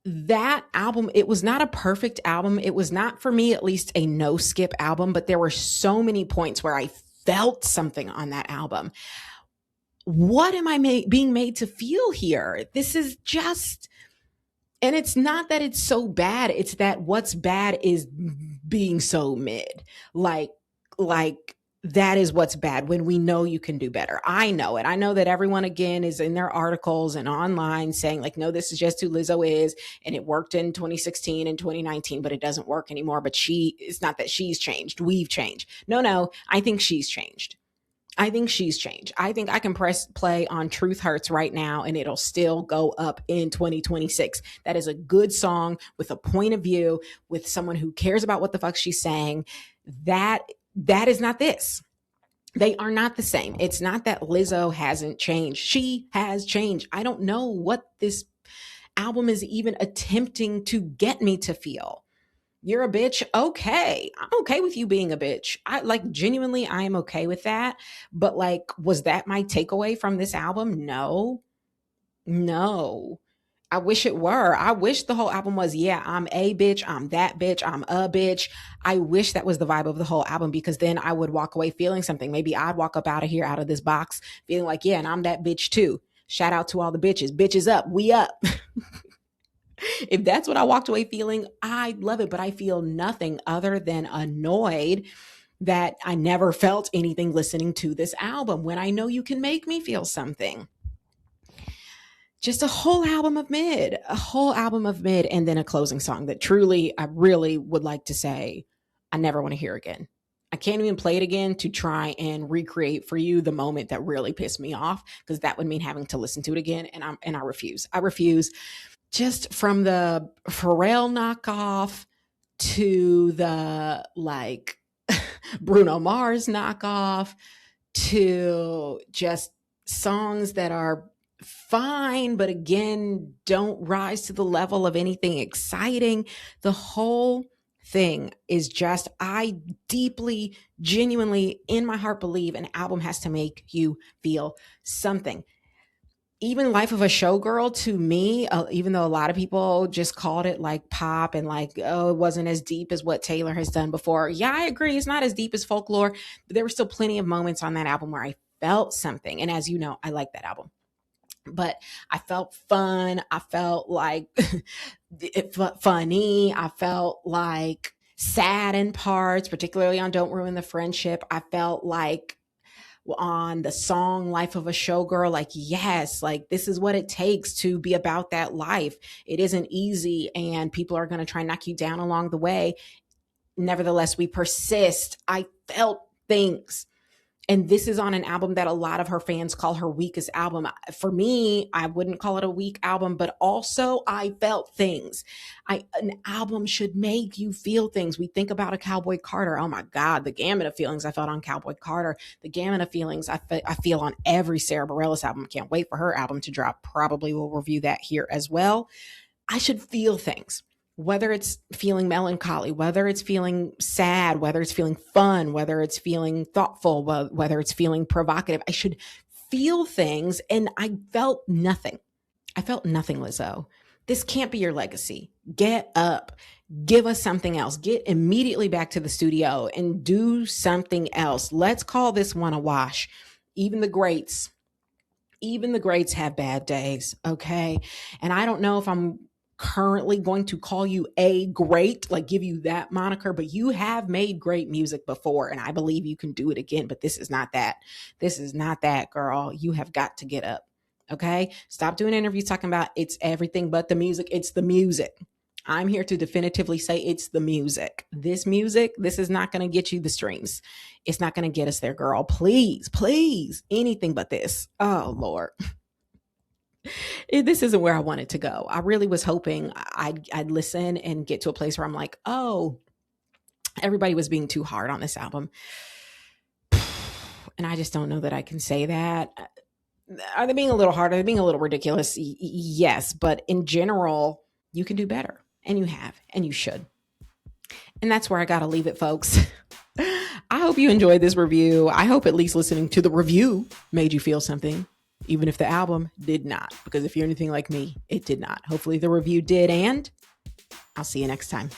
That album, it was not a perfect album. It was not, for me at least, a no skip album, but there were so many points where I felt something on that album. What am I being made to feel here? This is just, and it's not that it's so bad. It's that what's bad is being so mid. Like that is what's bad when we know you can do better. I know it. I know that everyone, again, is in their articles and online saying like, no, this is just who Lizzo is. And it worked in 2016 and 2019, but it doesn't work anymore. But it's not that she's changed. We've changed. No, I think she's changed. I think she's changed. I think I can press play on Truth Hurts right now and it'll still go up in 2026. That is a good song with a point of view, with someone who cares about what the fuck she's saying. That is not this. They are not the same. It's not that Lizzo hasn't changed. She has changed. I don't know what this album is even attempting to get me to feel. You're a bitch. Okay. I'm okay with you being a bitch. Genuinely, I am okay with that. But like, was that my takeaway from this album? No. I wish it were. I wish the whole album was, yeah, I'm a bitch. I'm that bitch. I'm a bitch. I wish that was the vibe of the whole album because then I would walk away feeling something. Maybe I'd walk up out of here, out of this box, feeling like, yeah, and I'm that bitch too. Shout out to all the bitches. Bitches up. We up. If that's what I walked away feeling, I love it. But I feel nothing other than annoyed that I never felt anything listening to this album when I know you can make me feel something. Just a whole album of mid, and then a closing song that truly, I really would like to say, I never want to hear again. I can't even play it again to try and recreate for you the moment that really pissed me off, because that would mean having to listen to it again. And I refuse. I refuse. Just from the Pharrell knockoff to the like Bruno Mars knockoff to just songs that are fine, but again, don't rise to the level of anything exciting. The whole thing is just, I deeply, genuinely, in my heart believe an album has to make you feel something. Even Life of a Showgirl, to me, even though a lot of people just called it like pop and like, oh, it wasn't as deep as what Taylor has done before. Yeah, I agree. It's not as deep as Folklore, but there were still plenty of moments on that album where I felt something. And as you know, I like that album. But I felt fun. I felt like funny. I felt like sad in parts, particularly on Don't Ruin the Friendship. I felt like on the song Life of a Showgirl, like, yes, like this is what it takes to be about that life. It isn't easy and people are going to try and knock you down along the way. Nevertheless, we persist. I felt things. And this is on an album that a lot of her fans call her weakest album. For me, I wouldn't call it a weak album, but also I felt things. An album should make you feel things. We think about a Cowboy Carter. Oh my God, the gamut of feelings I felt on Cowboy Carter, the gamut of feelings I feel on every Sarah Bareilles album. Can't wait for her album to drop. Probably will review that here as well. I should feel things, whether it's feeling melancholy, whether it's feeling sad, whether it's feeling fun, whether it's feeling thoughtful, whether it's feeling provocative. I should feel things. And I felt nothing. I felt nothing, Lizzo. This can't be your legacy. Get up. Give us something else. Get immediately back to the studio and do something else. Let's call this one a wash. Even the greats, even the greats have bad days, okay? And I don't know if I'm currently going to call you a great, like give you that moniker, but you have made great music before, and I believe you can do it again, but this is not that. This is not that, girl. You have got to get up, okay? Stop doing interviews talking about it's everything but the music. It's the music. I'm here to definitively say it's the music. This music, this is not going to get you the streams. It's not going to get us there, girl. Please, please, anything but this. Oh, Lord. This isn't where I wanted to go. I really was hoping I'd listen and get to a place where I'm like, oh, everybody was being too hard on this album. And I just don't know that I can say that. Are they being a little hard? Are they being a little ridiculous? Yes. But in general, you can do better. And you have, and you should. And that's where I got to leave it, folks. I hope you enjoyed this review. I hope at least listening to the review made you feel something, even if the album did not. Because if you're anything like me, it did not. Hopefully the review did, and I'll see you next time.